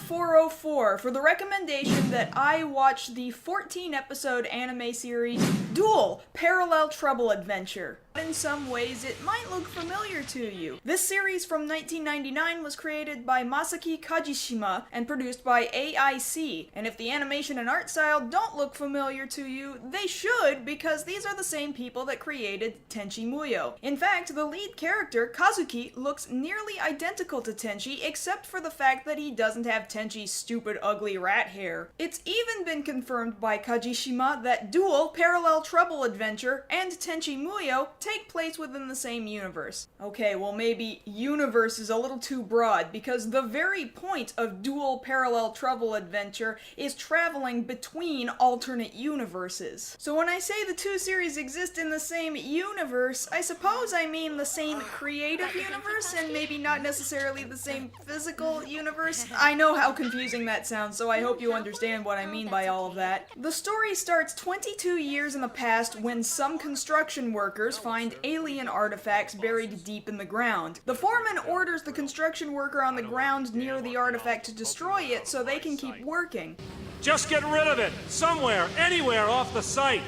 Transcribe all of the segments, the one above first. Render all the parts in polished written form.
404 for the recommendation that I watch the 14-episode anime series Duel Parallel Trouble Adventure. In some ways, it might look familiar to you. This series from 1999 was created by Masaki Kajishima and produced by AIC, and if the animation and art style don't look familiar to you, they should, because these are the same people that created Tenchi Muyo. In fact, the lead character, Kazuki, looks nearly identical to Tenchi, except for the fact that he doesn't have Tenchi's stupid, ugly rat hair. It's even been confirmed by Kajishima that Duel Parallel Trouble Adventure and Tenchi Muyo take place within the same universe. Okay, well maybe universe is a little too broad, because the very point of Duel Parallel Trouble Adventure is traveling between alternate universes. So when I say the two series exist in the same universe, I suppose I mean the same creative universe and maybe not necessarily the same physical universe. I know how confusing that sounds, so I hope you understand what I mean by all of that. The story starts 22 years in the past when some construction workers find alien artifacts buried deep in the ground. The foreman orders the construction worker on the ground near the artifact to destroy it so they can keep working. Just get rid of it! Somewhere, anywhere off the site!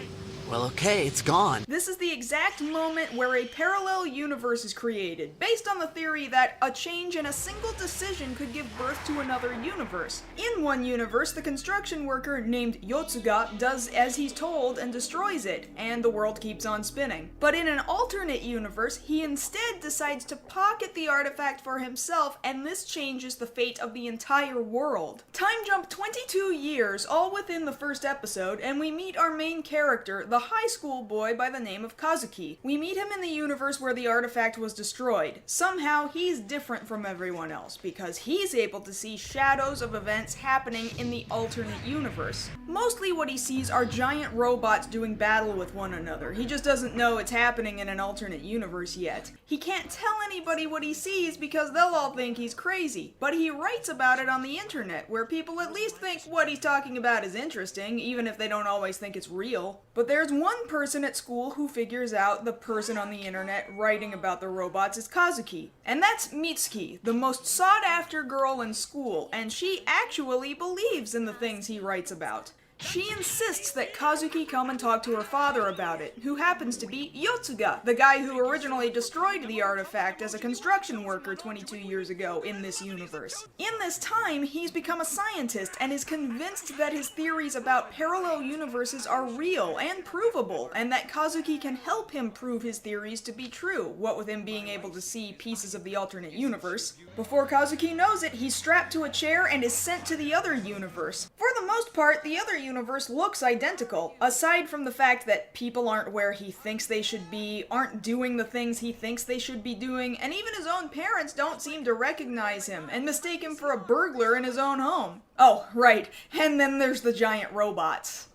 Well, okay, it's gone. This is the exact moment where a parallel universe is created, based on the theory that a change in a single decision could give birth to another universe. In one universe, the construction worker named Yotsuga does as he's told and destroys it, and the world keeps on spinning. But in an alternate universe, he instead decides to pocket the artifact for himself, and this changes the fate of the entire world. Time jump 22 years, all within the first episode, and we meet our main character, the high school boy by the name of Kazuki. We meet him in the universe where the artifact was destroyed. Somehow, he's different from everyone else, because he's able to see shadows of events happening in the alternate universe. Mostly what he sees are giant robots doing battle with one another. He just doesn't know it's happening in an alternate universe yet. He can't tell anybody what he sees because they'll all think he's crazy, but he writes about it on the internet, where people at least think what he's talking about is interesting, even if they don't always think it's real. But there's one person at school who figures out the person on the internet writing about the robots is Kazuki. And that's Mitsuki, the most sought-after girl in school, and she actually believes in the things he writes about. She insists that Kazuki come and talk to her father about it, who happens to be Yotsuga, the guy who originally destroyed the artifact as a construction worker 22 years ago in this universe. In this time, he's become a scientist and is convinced that his theories about parallel universes are real and provable, and that Kazuki can help him prove his theories to be true, what with him being able to see pieces of the alternate universe. Before Kazuki knows it, he's strapped to a chair and is sent to the other universe. For the most part, the other universe looks identical, aside from the fact that people aren't where he thinks they should be, aren't doing the things he thinks they should be doing, and even his own parents don't seem to recognize him and mistake him for a burglar in his own home. Oh, right, and then there's the giant robots.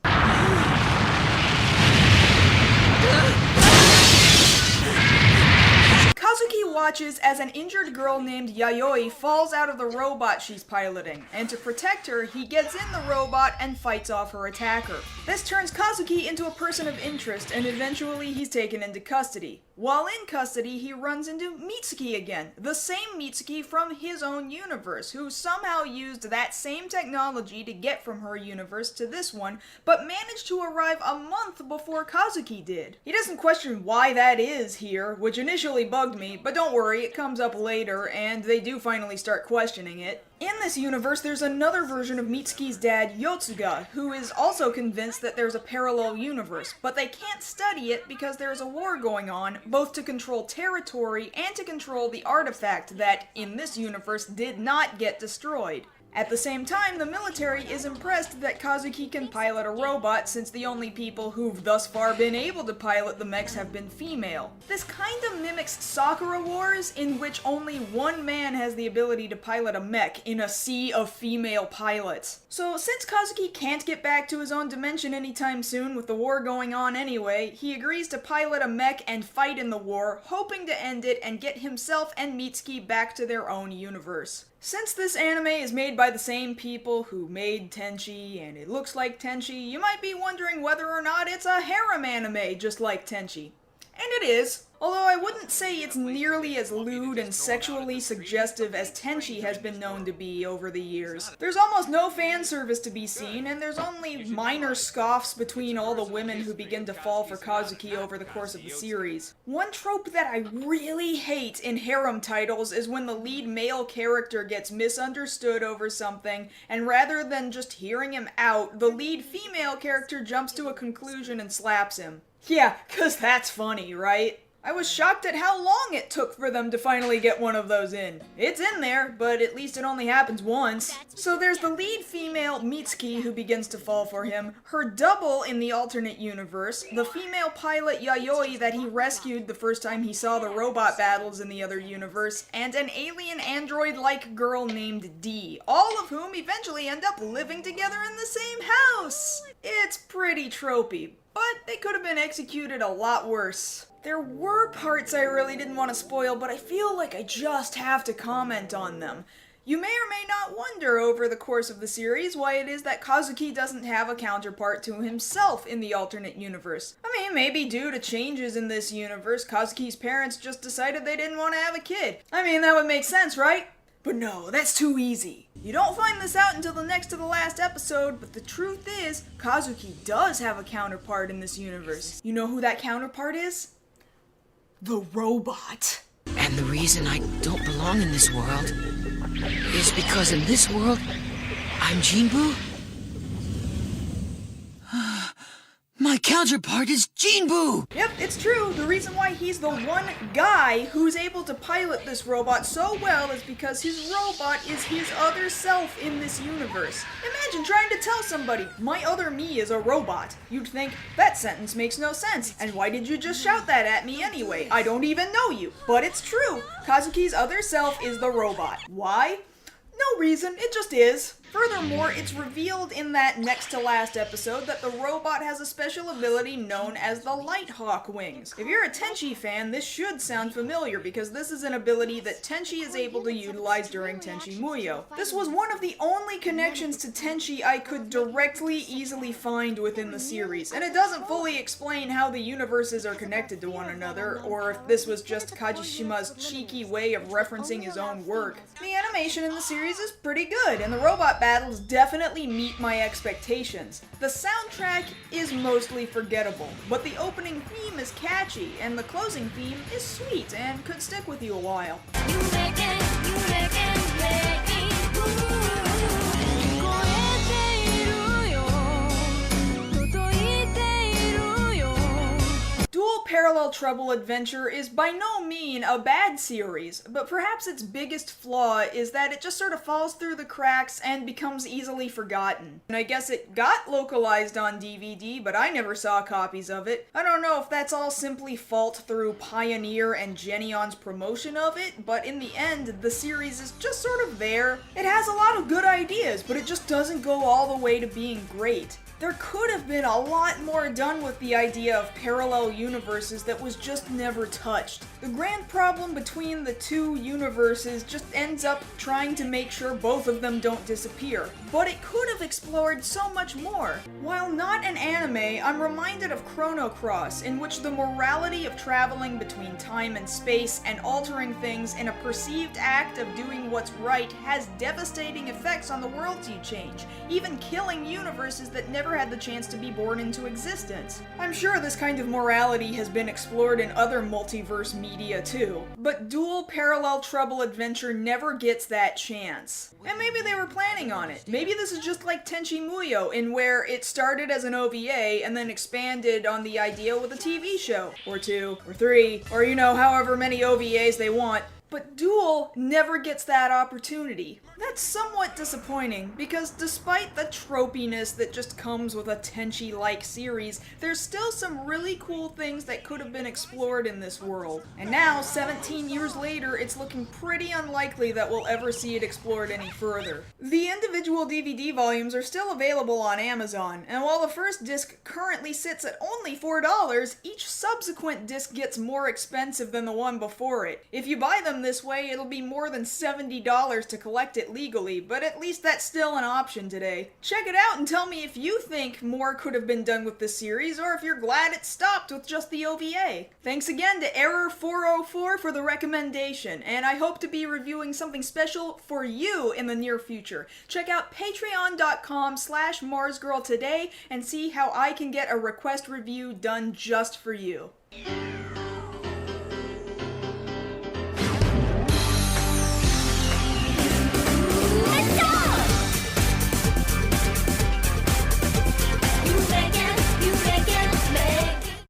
Kazuki watches as an injured girl named Yayoi falls out of the robot she's piloting, and to protect her, he gets in the robot and fights off her attacker. This turns Kazuki into a person of interest, and eventually he's taken into custody. While in custody, he runs into Mitsuki again, the same Mitsuki from his own universe, who somehow used that same technology to get from her universe to this one, but managed to arrive a month before Kazuki did. He doesn't question why that is here, which initially bugged me, but don't worry, it comes up later, and they do finally start questioning it. In this universe, there's another version of Mitsuki's dad, Yotsuga, who is also convinced that there's a parallel universe, but they can't study it because there's a war going on, both to control territory and to control the artifact that, in this universe, did not get destroyed. At the same time, the military is impressed that Kazuki can pilot a robot, since the only people who've thus far been able to pilot the mechs have been female. This kind of mimics Sakura Wars, in which only one man has the ability to pilot a mech in a sea of female pilots. So since Kazuki can't get back to his own dimension anytime soon with the war going on anyway, he agrees to pilot a mech and fight in the war, hoping to end it and get himself and Mitsuki back to their own universe. Since this anime is made by the same people who made Tenchi, and it looks like Tenchi, you might be wondering whether or not it's a harem anime just like Tenchi. And it is. Although I wouldn't say it's nearly as lewd and sexually suggestive as Tenchi has been known to be over the years. There's almost no fan service to be seen, and there's only minor scoffs between all the women who begin to fall for Kazuki over the course of the series. One trope that I really hate in harem titles is when the lead male character gets misunderstood over something, and rather than just hearing him out, the lead female character jumps to a conclusion and slaps him. Yeah, 'cause that's funny, right? I was shocked at how long it took for them to finally get one of those in. It's in there, but at least it only happens once. So there's the lead female, Mitsuki, who begins to fall for him, her double in the alternate universe, the female pilot Yayoi that he rescued the first time he saw the robot battles in the other universe, and an alien android-like girl named D, all of whom eventually end up living together in the same house. It's pretty tropey, but they could have been executed a lot worse. There were parts I really didn't want to spoil, but I feel like I just have to comment on them. You may or may not wonder over the course of the series why it is that Kazuki doesn't have a counterpart to himself in the alternate universe. I mean, maybe due to changes in this universe, Kazuki's parents just decided they didn't want to have a kid. I mean, that would make sense, right? But no, that's too easy. You don't find this out until the next to the last episode, but the truth is, Kazuki does have a counterpart in this universe. You know who that counterpart is? The robot. And the reason I don't belong in this world is because in this world, I'm Jinbu? My counterpart is Jinbu! Yep, it's true. The reason why he's the one guy who's able to pilot this robot so well is because his robot is his other self in this universe. Imagine trying to tell somebody, my other me is a robot. You'd think, that sentence makes no sense, and why did you just shout that at me anyway? I don't even know you. But it's true. Kazuki's other self is the robot. Why? No reason, it just is. Furthermore, it's revealed in that next to last episode that the robot has a special ability known as the Light Hawk Wings. If you're a Tenchi fan, this should sound familiar because this is an ability that Tenchi is able to utilize during Tenchi Muyo. This was one of the only connections to Tenchi I could directly easily find within the series, and it doesn't fully explain how the universes are connected to one another, or if this was just Kajishima's cheeky way of referencing his own work. The animation in the series is pretty good, and the robot battles definitely meet my expectations. The soundtrack is mostly forgettable, but the opening theme is catchy, and the closing theme is sweet and could stick with you a while. Dual Parallel Trouble Adventure is by no means a bad series, but perhaps its biggest flaw is that it just sort of falls through the cracks and becomes easily forgotten. And I guess it got localized on DVD, but I never saw copies of it. I don't know if that's all simply fault through Pioneer and Genion's promotion of it, but in the end, the series is just sort of there. It has a lot of good ideas, but it just doesn't go all the way to being great. There could have been a lot more done with the idea of parallel universes that was just never touched. The grand problem between the two universes just ends up trying to make sure both of them don't disappear. But it could have explored so much more. While not an anime, I'm reminded of Chrono Cross, in which the morality of traveling between time and space and altering things in a perceived act of doing what's right has devastating effects on the worlds you change, even killing universes that never had the chance to be born into existence. I'm sure this kind of morality has been explored in other multiverse media too, but Dual Parallel Trouble Adventure never gets that chance. And maybe they were planning on it. Maybe this is just like Tenchi Muyo, in where it started as an OVA and then expanded on the idea with a TV show, or 2, or 3, or however many OVAs they want. But Duel never gets that opportunity. That's somewhat disappointing, because despite the tropiness that just comes with a Tenchi-like series, there's still some really cool things that could have been explored in this world. And now, 17 years later, it's looking pretty unlikely that we'll ever see it explored any further. The individual DVD volumes are still available on Amazon, and while the first disc currently sits at only $4, each subsequent disc gets more expensive than the one before it. If you buy them them this way, it'll be more than $70 to collect it legally, but at least that's still an option today. Check it out and tell me if you think more could have been done with this series, or if you're glad it stopped with just the OVA. Thanks again to Error404 for the recommendation, and I hope to be reviewing something special for you in the near future. Check out patreon.com/MarsGirl today and see how I can get a request review done just for you.